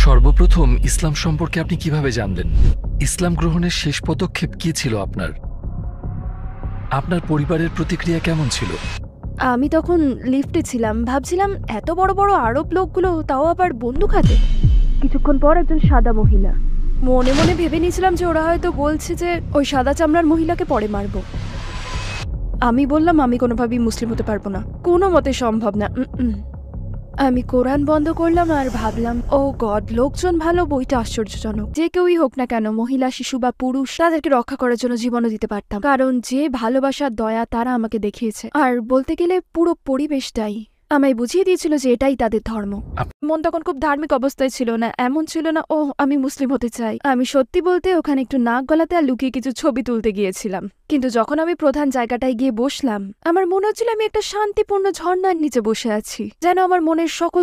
সর্বপ্রথম ইসলাম সম্পর্কে আপনি কিভাবে জানলেন? ইসলাম গ্রহণের শেষ পদক্ষেপ কি ছিল আপনার? আপনার পরিবারের প্রতিক্রিয়া কেমন ছিল? আমি তখন লিফটে ছিলাম, ভাবছিলাম এত বড় বড় আরব লোকগুলো, তাও আবার বন্দুক হাতে। কিছুক্ষণ পর একজন সাদা মহিলা। মনে মনে ভেবে নিয়েছিলাম যে ওরা হয়তো বলছে যে ওই সাদা চামড়ার মহিলাকে পরে মারবো। আমি বললাম আমি কোনোভাবেই মুসলিম হতে পারবো না, কোনো মতে সম্ভব না। আমি কোরআন বন্ধ করলাম আর ভাবলাম, ও গড, লোকজন ভালো, বইটা আশ্চর্যজনক। যে কেউই হোক না কেন, মহিলা, শিশু বা পুরুষ, তাদেরকে রক্ষা করার জন্য জীবনও দিতে পারতাম, কারণ যে ভালোবাসার দয়া তারা আমাকে দেখিয়েছে। আর বলতে গেলে পুরো পরিবেশটাই আমায় বুঝিয়ে দিয়েছিল যে এটাই তাদের ধর্ম। মন তখন খুব ধার্মিক অবস্থায় ছিল না, এমন ছিল না ও আমি মুসলিম হতে চাই। আমি সত্যি বলতে ওখানে একটু নাক গলাতে আর লুকিয়ে কিছু ছবি তুলতে গিয়েছিলাম। কিন্তু যখন আমি প্রধান জায়গাটায় গিয়ে বসলাম, আমার মনে হচ্ছিল আমি একটা শান্তিপূর্ণ ঝর্ণার নিচে বসে আছি, যেন আমার মনের সকল